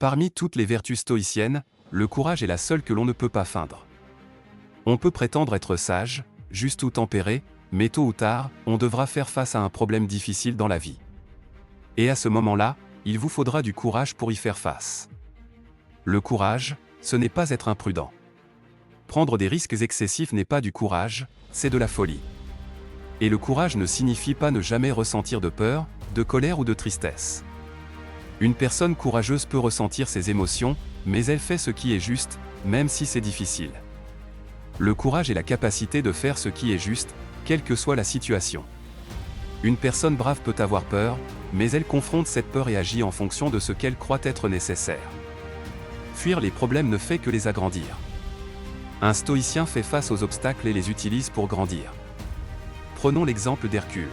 Parmi toutes les vertus stoïciennes, le courage est la seule que l'on ne peut pas feindre. On peut prétendre être sage, juste ou tempéré, mais tôt ou tard, on devra faire face à un problème difficile dans la vie. Et à ce moment-là, il vous faudra du courage pour y faire face. Le courage, ce n'est pas être imprudent. Prendre des risques excessifs n'est pas du courage, c'est de la folie. Et le courage ne signifie pas ne jamais ressentir de peur, de colère ou de tristesse. Une personne courageuse peut ressentir ses émotions, mais elle fait ce qui est juste, même si c'est difficile. Le courage est la capacité de faire ce qui est juste, quelle que soit la situation. Une personne brave peut avoir peur, mais elle confronte cette peur et agit en fonction de ce qu'elle croit être nécessaire. Fuir les problèmes ne fait que les agrandir. Un stoïcien fait face aux obstacles et les utilise pour grandir. Prenons l'exemple d'Hercule.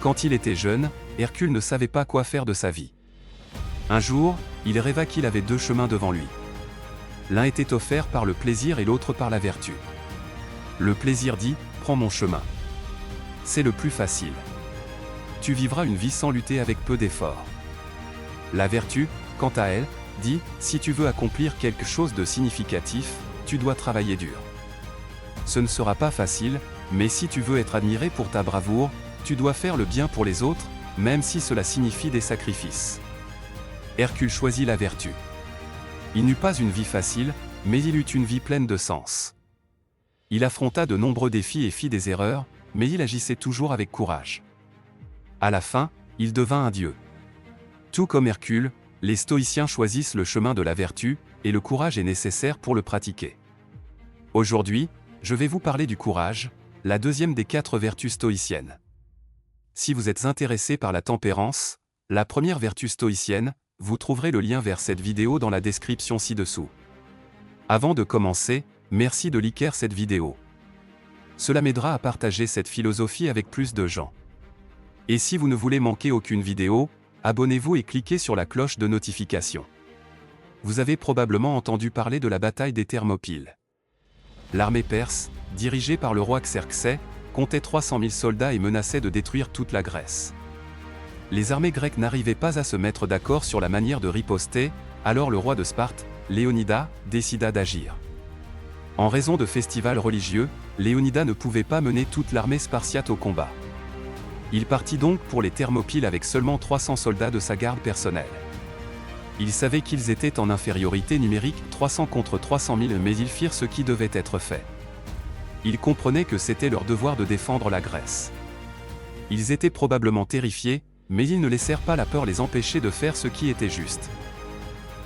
Quand il était jeune, Hercule ne savait pas quoi faire de sa vie. Un jour, il rêva qu'il avait deux chemins devant lui. L'un était offert par le plaisir et l'autre par la vertu. Le plaisir dit « Prends mon chemin ». C'est le plus facile. Tu vivras une vie sans lutter avec peu d'efforts. La vertu, quant à elle, dit « Si tu veux accomplir quelque chose de significatif, tu dois travailler dur. Ce ne sera pas facile, mais si tu veux être admiré pour ta bravoure, tu dois faire le bien pour les autres, même si cela signifie des sacrifices. » Hercule choisit la vertu. Il n'eut pas une vie facile, mais il eut une vie pleine de sens. Il affronta de nombreux défis et fit des erreurs, mais il agissait toujours avec courage. À la fin, il devint un dieu. Tout comme Hercule, les stoïciens choisissent le chemin de la vertu, et le courage est nécessaire pour le pratiquer. Aujourd'hui, je vais vous parler du courage, la deuxième des 4 vertus stoïciennes. Si vous êtes intéressé par la tempérance, la première vertu stoïcienne, vous trouverez le lien vers cette vidéo dans la description ci-dessous. Avant de commencer, merci de liker cette vidéo. Cela m'aidera à partager cette philosophie avec plus de gens. Et si vous ne voulez manquer aucune vidéo, abonnez-vous et cliquez sur la cloche de notification. Vous avez probablement entendu parler de la bataille des Thermopyles. L'armée perse, dirigée par le roi Xerxès, comptait 300 000 soldats et menaçait de détruire toute la Grèce. Les armées grecques n'arrivaient pas à se mettre d'accord sur la manière de riposter, alors le roi de Sparte, Léonidas, décida d'agir. En raison de festivals religieux, Léonidas ne pouvait pas mener toute l'armée spartiate au combat. Il partit donc pour les Thermopyles avec seulement 300 soldats de sa garde personnelle. Il savait qu'ils étaient en infériorité numérique, 300 contre 300 000, mais ils firent ce qui devait être fait. Ils comprenaient que c'était leur devoir de défendre la Grèce. Ils étaient probablement terrifiés, mais ils ne laissèrent pas la peur les empêcher de faire ce qui était juste.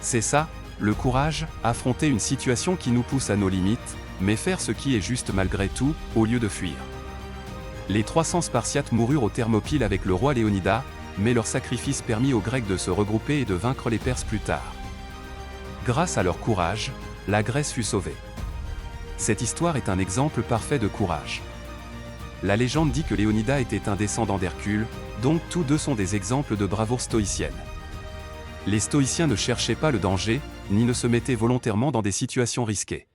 C'est ça, le courage, affronter une situation qui nous pousse à nos limites, mais faire ce qui est juste malgré tout, au lieu de fuir. Les 300 Spartiates moururent aux Thermopyles avec le roi Léonidas, mais leur sacrifice permit aux Grecs de se regrouper et de vaincre les Perses plus tard. Grâce à leur courage, la Grèce fut sauvée. Cette histoire est un exemple parfait de courage. La légende dit que Léonidas était un descendant d'Hercule, donc tous deux sont des exemples de bravoure stoïcienne. Les stoïciens ne cherchaient pas le danger, ni ne se mettaient volontairement dans des situations risquées.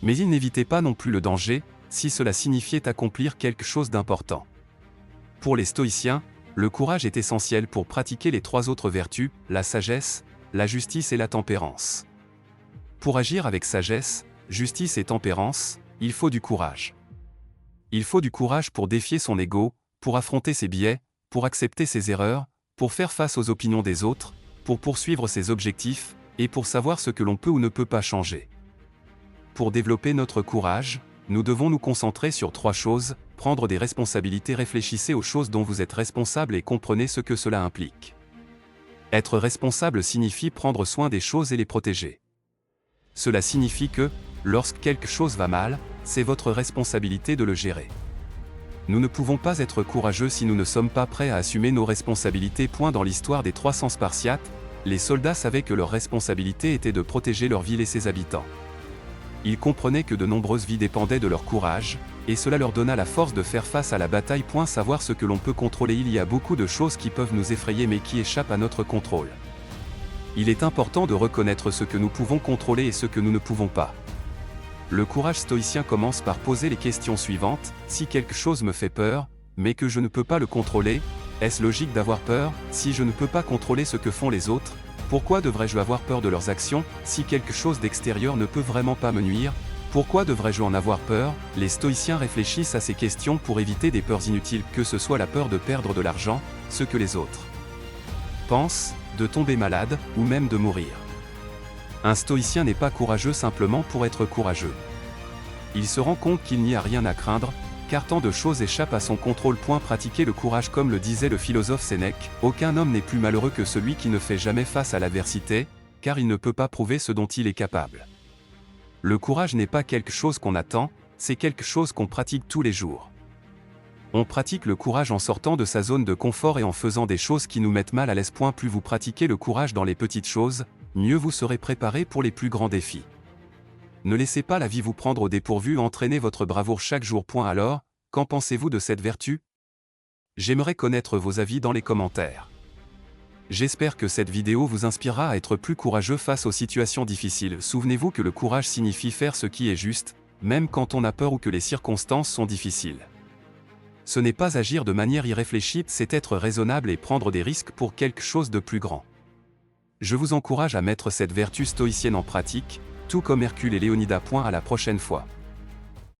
Mais ils n'évitaient pas non plus le danger, si cela signifiait accomplir quelque chose d'important. Pour les stoïciens, le courage est essentiel pour pratiquer les 3 autres vertus, la sagesse, la justice et la tempérance. Pour agir avec sagesse, justice et tempérance, il faut du courage. Il faut du courage pour défier son ego, pour affronter ses biais, pour accepter ses erreurs, pour faire face aux opinions des autres, pour poursuivre ses objectifs, et pour savoir ce que l'on peut ou ne peut pas changer. Pour développer notre courage, nous devons nous concentrer sur 3 choses, prendre des responsabilités. Réfléchissez aux choses dont vous êtes responsable et comprenez ce que cela implique. Être responsable signifie prendre soin des choses et les protéger. Cela signifie que, lorsque quelque chose va mal, c'est votre responsabilité de le gérer. Nous ne pouvons pas être courageux si nous ne sommes pas prêts à assumer nos responsabilités. Dans l'histoire des 300 Spartiates, les soldats savaient que leur responsabilité était de protéger leur ville et ses habitants. Ils comprenaient que de nombreuses vies dépendaient de leur courage, et cela leur donna la force de faire face à la bataille. Savoir ce que l'on peut contrôler. Il y a beaucoup de choses qui peuvent nous effrayer mais qui échappent à notre contrôle. Il est important de reconnaître ce que nous pouvons contrôler et ce que nous ne pouvons pas. Le courage stoïcien commence par poser les questions suivantes. Si quelque chose me fait peur, mais que je ne peux pas le contrôler, est-ce logique d'avoir peur? Si je ne peux pas contrôler ce que font les autres, Pourquoi devrais-je avoir peur de leurs actions, si quelque chose d'extérieur ne peut vraiment pas me nuire? Pourquoi devrais-je en avoir peur? Les stoïciens réfléchissent à ces questions pour éviter des peurs inutiles, que ce soit la peur de perdre de l'argent, ce que les autres pensent, de tomber malade, ou même de mourir. Un stoïcien n'est pas courageux simplement pour être courageux. Il se rend compte qu'il n'y a rien à craindre, car tant de choses échappent à son contrôle. Pratiquer le courage, comme le disait le philosophe Sénèque, aucun homme n'est plus malheureux que celui qui ne fait jamais face à l'adversité, car il ne peut pas prouver ce dont il est capable. Le courage n'est pas quelque chose qu'on attend, c'est quelque chose qu'on pratique tous les jours. On pratique le courage en sortant de sa zone de confort et en faisant des choses qui nous mettent mal à l'aise. Plus vous pratiquez le courage dans les petites choses, mieux vous serez préparé pour les plus grands défis. Ne laissez pas la vie vous prendre au dépourvu, entraînez votre bravoure chaque jour. Alors, qu'en pensez-vous de cette vertu? J'aimerais connaître vos avis dans les commentaires. J'espère que cette vidéo vous inspirera à être plus courageux face aux situations difficiles. Souvenez-vous que le courage signifie faire ce qui est juste, même quand on a peur ou que les circonstances sont difficiles. Ce n'est pas agir de manière irréfléchie, c'est être raisonnable et prendre des risques pour quelque chose de plus grand. Je vous encourage à mettre cette vertu stoïcienne en pratique, tout comme Hercule et Léonidas. À la prochaine fois.